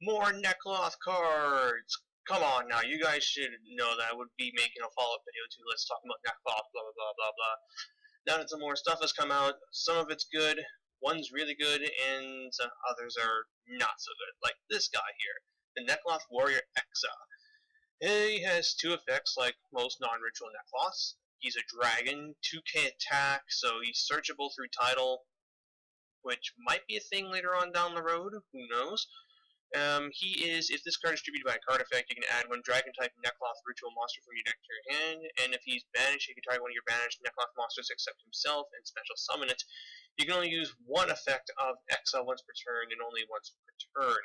More Necloth cards! Come on now, you guys should know that I would be making a follow-up video to Let's Talk About Necloth, blah blah blah blah blah. Now that some more stuff has come out, some of it's good, one's really good, and some others are not so good. Like this guy here, the Necloth Warrior Exa. He has two effects like most non-ritual Necloths. He's a dragon, 2k attack, so he's searchable through title, which might be a thing later on down the road, who knows. If this card is distributed by a card effect, you can add one Dragon-type Necloth ritual monster from your deck to your hand, and if he's banished, you can target one of your banished Necloth monsters except himself and special summon it. You can only use one effect of Exile once per turn and only once per turn.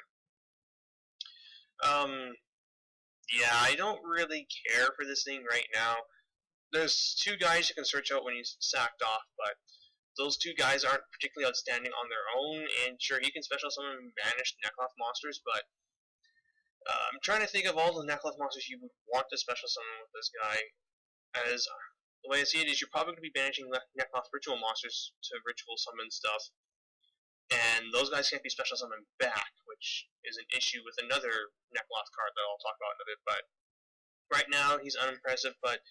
Yeah, I don't really care for this thing right now. There's two guys you can search out when he's sacked off, but those two guys aren't particularly outstanding on their own, and sure, he can special summon banished Necloth monsters, but I'm trying to think of all the Necloth monsters you would want to special summon with this guy, as the way I see it is you're probably going to be banishing Necloth ritual monsters to ritual summon stuff, and those guys can't be special summoned back, which is an issue with another Necloth card that I'll talk about in a bit, but right now he's unimpressive, but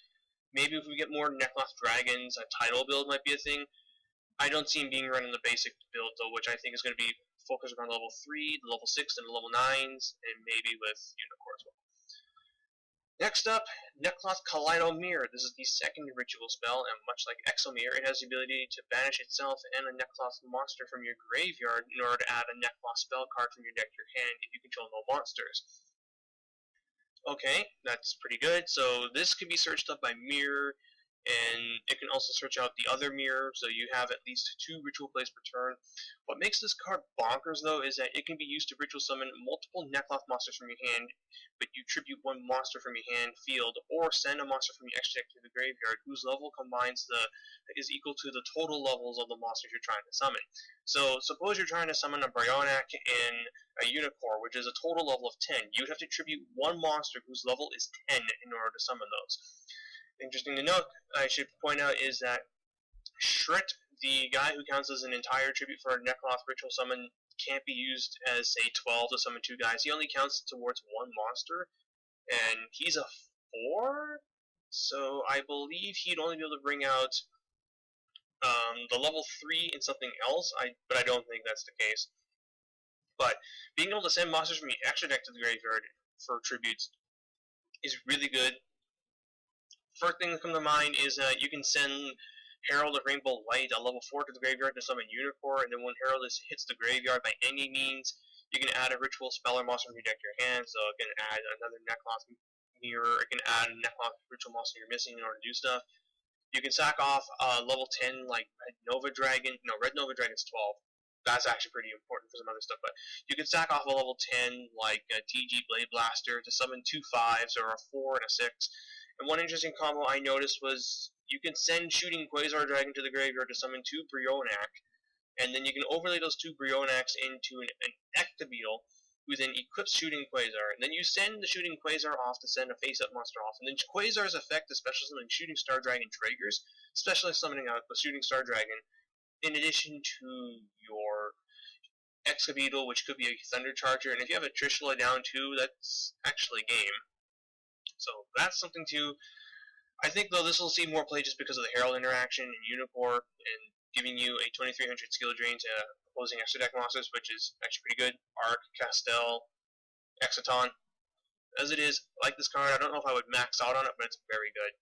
maybe if we get more Necloth dragons, a title build might be a thing. I don't see him being run in the basic build, though, which I think is going to be focused around level 3, the level 6, and the level 9s, and maybe with Unicorn as well. Next up, Necloth Kaleido Mirror. This is the second ritual spell, and much like Exomirror, it has the ability to banish itself and a Necloth monster from your graveyard in order to add a Necloth spell card from your deck to your hand if you control no monsters. Okay, that's pretty good. So this can be searched up by Mirror, and it can also search out the other mirror, so you have at least 2 ritual plays per turn. What makes this card bonkers, though, is that it can be used to ritual summon multiple Necloth monsters from your hand, but you tribute one monster from your hand field, or send a monster from your extra deck to the graveyard, whose level is equal to the total levels of the monsters you're trying to summon. So suppose you're trying to summon a Brionac and a Unicorn, which is a total level of 10. You'd have to tribute one monster whose level is 10 in order to summon those. Interesting to note, I should point out, is that Shrit, the guy who counts as an entire tribute for a Necloth ritual summon, can't be used as, say, 12 to summon 2 guys. He only counts towards 1 monster, and he's a 4? So I believe he'd only be able to bring out the level 3 in something else, but I don't think that's the case. But being able to send monsters from your extra deck to the graveyard for tributes is really good. First thing that comes to mind is that you can send Herald of Rainbow Light, a level 4, to the graveyard to summon Unicorn, and then when Herald hits the graveyard by any means, you can add a ritual spell or monster from your deck to your hand, so it can add another Necloth mirror, it can add a Necloth ritual monster you're missing in order to do stuff. You can sack off level 10, like Red Nova Dragon's 12. That's actually pretty important for some other stuff, but you can sack off a level 10, like a TG Blade Blaster, to summon 2 5s, or a 4 and a 6. And one interesting combo I noticed was you can send Shooting Quasar Dragon to the graveyard to summon 2 Brionac, and then you can overlay those 2 Brionacs into an Ectobeetle, who then equips Shooting Quasar, and then you send the Shooting Quasar off to send a face-up monster off, and then Quasar's effect is special summoning Shooting Star Dragon triggers, especially summoning out the Shooting Star Dragon, in addition to your Ectobeetle, which could be a Thunder Charger, and if you have a Trishula down too, that's actually game. So that's something to. I think, though, this will see more play just because of the Herald interaction and Unicorn, and giving you a 2300 skill drain to opposing extra deck monsters, which is actually pretty good. Arc, Castel, Exciton. As it is, I like this card. I don't know if I would max out on it, but it's very good.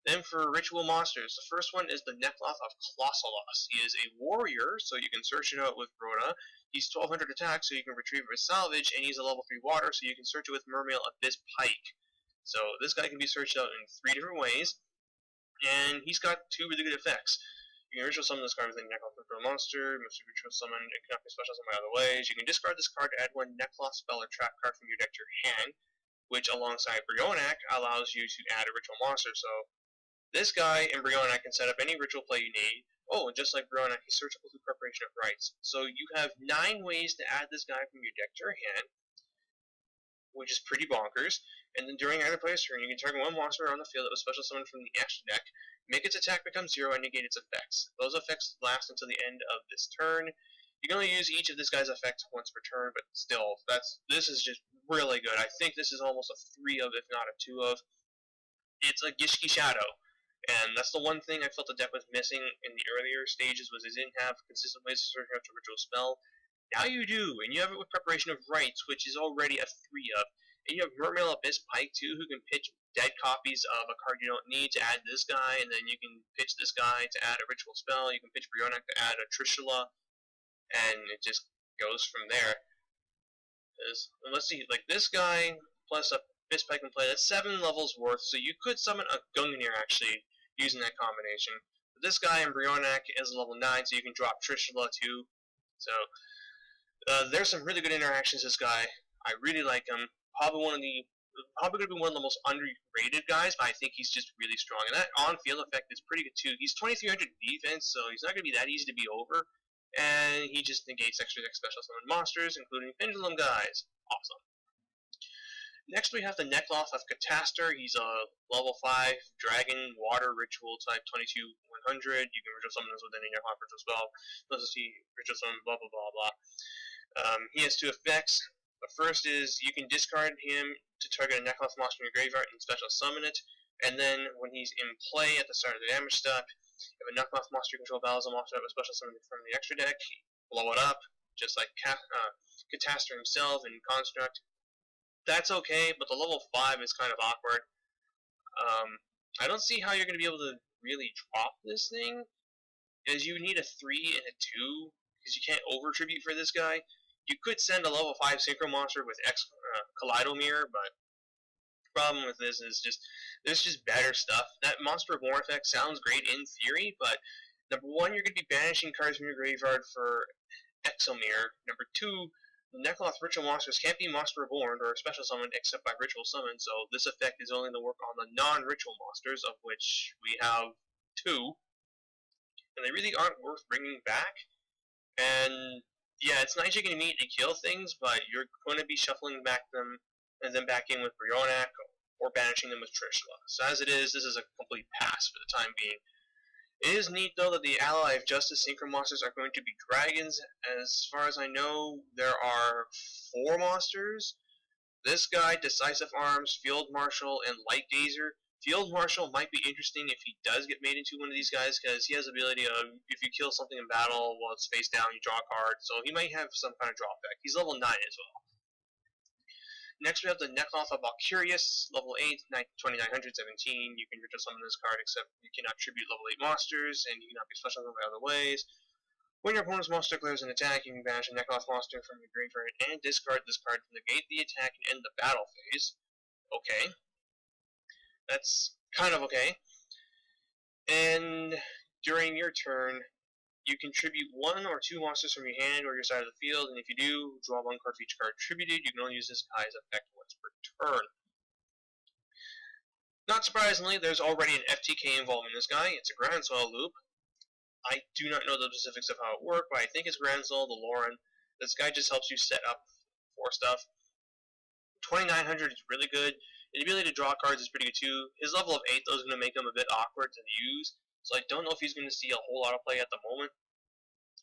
Then for ritual monsters, the first one is the Necloth of Colossalos. He is a warrior, so you can search it out with Rhoda. He's 1200 attack, so you can retrieve it with salvage, and he's a level 3 water, so you can search it with Mermail Abyss Pike. So this guy can be searched out in 3 different ways, and he's got 2 really good effects. You can ritual summon this card with a Necloth ritual monster, must be ritual summon, it cannot be special summoned by other ways. You can discard this card to add 1 Necloth spell or trap card from your deck to your hand, which alongside Brionac allows you to add a ritual monster. So this guy and Brionac can set up any ritual play you need. Oh, and just like Brionac, he's searchable through Preparation of Rites. So you have 9 ways to add this guy from your deck to your hand, which is pretty bonkers. And then during either player's turn, you can target one monster on the field that was special summoned from the extra deck, make its attack become 0, and negate its effects. Those effects last until the end of this turn. You can only use each of this guy's effects once per turn, but still, this is just really good. I think this is almost a 3 of, if not a 2 of. It's a Gishki Shadow, and that's the one thing I felt the deck was missing in the earlier stages was it didn't have consistent ways to search out a ritual spell. Now you do, and you have it with Preparation of Rites, which is already a 3 of. And you have Mermail Abyss Pike too, who can pitch dead copies of a card you don't need to add this guy, and then you can pitch this guy to add a ritual spell. You can pitch Brionac to add a Trishula, and it just goes from there. Let's see, like this guy plus a Abyss Pike in play, that's 7 levels worth, so you could summon a Gungnir actually using that combination. But this guy in Brionac is level 9, so you can drop Trishula too. So there's some really good interactions. This guy, I really like him. Probably going to be one of the most underrated guys, but I think he's just really strong. And that on-field effect is pretty good too. He's 2300 defense, so he's not going to be that easy to be over. And he just negates extra deck special summon monsters, including Pendulum guys. Awesome. Next we have the Necloth of Catastor. He's a level 5 dragon water ritual type 22-100. You can ritual summon this with any Necloth ritual spell. Let's see, ritual summon blah blah blah blah. He has 2 effects. The first is you can discard him to target a Necloth monster in your graveyard and special summon it. And then when he's in play at the start of the damage step, if a Necloth monster you control battles a monster that was special summoned from the extra deck, blow it up, just like Catastor himself in Construct. That's okay, but the level 5 is kind of awkward. I don't see how you're going to be able to really drop this thing, as you need a 3 and a 2, because you can't over-tribute for this guy. You could send a level 5 Synchro Monster with Kaleido Mirror, but the problem with this is there's just better stuff. That Monster Reborn effect sounds great in theory, but number 1, you're going to be banishing cards from your graveyard for Exomir. Number 2, Necloth ritual monsters can't be monster reborn or special summoned except by ritual summon, so this effect is only to work on the non-ritual monsters, of which we have 2, and they really aren't worth bringing back. And yeah, it's nice you can immediately kill things, but you're going to be shuffling back them and then back in with Brionac or banishing them with Trishula. So as it is, this is a complete pass for the time being. It is neat, though, that the Ally of Justice Synchro monsters are going to be dragons. As far as I know, there are 4 monsters. This guy, Decisive Arms, Field Marshal, and Light Gazer. Field Marshal might be interesting if he does get made into one of these guys, because he has the ability of, if you kill something in battle while it's face down, you draw a card. So he might have some kind of drop back. He's level 9 as well. Next we have the Necloth of Valkyrius, level 8, 2917. You can ritual summon this card, except you cannot tribute level 8 monsters, and you cannot be special summoned by other ways. When your opponent's monster declares an attack, you can banish a Necloth monster from your graveyard and discard this card to negate the attack and end the battle phase. Okay. That's kind of okay. And during your turn, you can tribute 1 or 2 monsters from your hand or your side of the field, and if you do, draw 1 card for each card tributed. You can only use this guy's effect once per turn. Not surprisingly, there's already an FTK involved in this guy. It's a Groundswell loop. I do not know the specifics of how it works, but I think it's Groundswell, the Lauren. This guy just helps you set up for stuff. 2900 is really good. The ability to draw cards is pretty good too. His level of 8 though is going to make him a bit awkward to use. So I don't know if he's going to see a whole lot of play at the moment.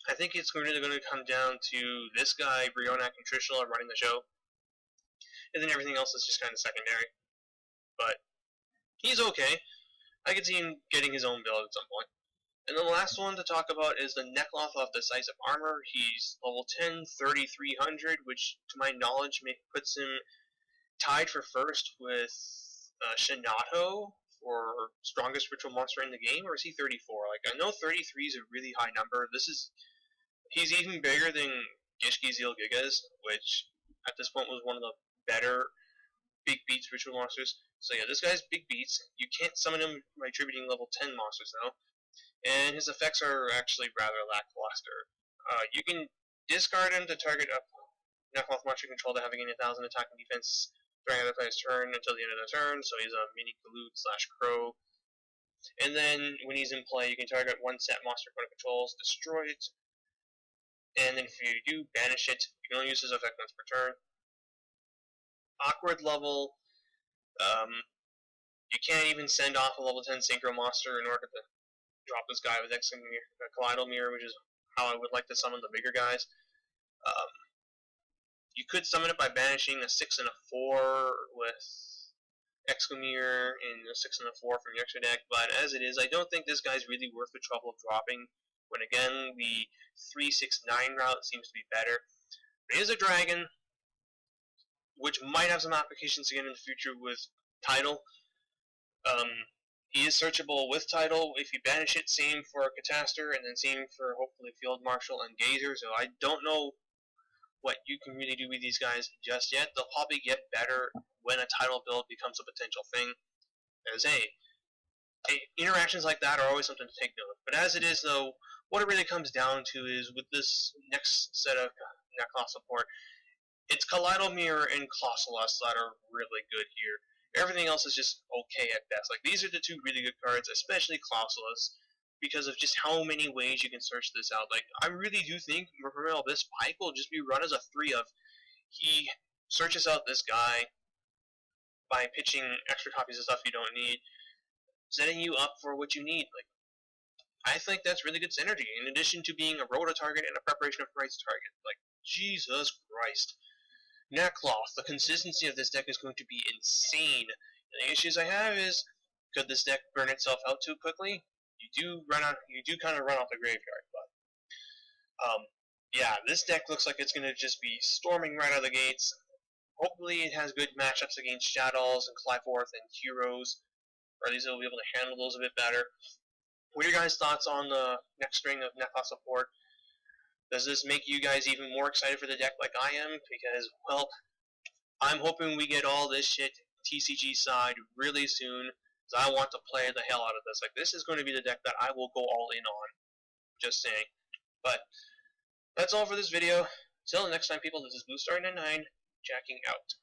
I think it's really going to come down to this guy, Brionac and Trishula, running the show. And then everything else is just kind of secondary. But he's okay. I could see him getting his own build at some point. And then the last one to talk about is the Necloth of Decisive Armor. He's level 10, 3300, which to my knowledge puts him tied for first with Shinato for strongest ritual monster in the game, or is he 34? Like, I know 33 is a really high number. He's even bigger than Gishki Zeal Gigas, which at this point was one of the better big beats ritual monsters. So yeah, this guy's big beats. You can't summon him by tributing level 10 monsters though, and his effects are actually rather lackluster. You can discard him to target a Necloth monster control to having 1,000 attack and defense during other player's turn until the end of the turn, so he's a mini Galoot/Crow. And then when he's in play, you can target 1 set monster opponent controls, destroy it, and then if you do banish it, you can only use his effect once per turn. Awkward level. You can't even send off a level 10 Synchro monster in order to drop this guy with Kaleido Mirror, which is how I would like to summon the bigger guys. You could summon it by banishing a 6 and a 4 with Exclamere and a 6 and a 4 from your extra deck, but as it is, I don't think this guy's really worth the trouble of dropping. When again, the 3-6-9 route seems to be better. It is a dragon, which might have some applications again in the future with Tidal. He is searchable with Tidal. If you banish it, same for Cataster, and then same for hopefully Field Marshal and Gazer. So I don't know what you can really do with these guys just yet. They'll probably get better when a Tidal build becomes a potential thing. As interactions like that are always something to take note of. But as it is, though, what it really comes down to is with this next set of Necloth support, it's Kaleido Mirror and Colossalus that are really good here. Everything else is just okay at best. Like, these are the two really good cards, especially Colossalus, because of just how many ways you can search this out. Like, I really do think Mercurial Abyss Pike will just be run as a 3 of, he searches out this guy by pitching extra copies of stuff you don't need, setting you up for what you need. Like, I think that's really good synergy, in addition to being a Rhoda target and a Preparation of Price target. Like, Jesus Christ. Necloth, the consistency of this deck is going to be insane. And the issues I have is, could this deck burn itself out too quickly? You do kind of run out the graveyard, but yeah, this deck looks like it's going to just be storming right out of the gates. Hopefully it has good matchups against Shadows and Clyforth and Heroes, or at least it'll be able to handle those a bit better. What are your guys' thoughts on the next string of Necloth support? Does this make you guys even more excited for the deck like I am? Because, well, I'm hoping we get all this shit TCG side really soon, because I want to play the hell out of this. Like, this is going to be the deck that I will go all in on. Just saying. But that's all for this video. Until next time, people, this is BlueStar99, jacking out.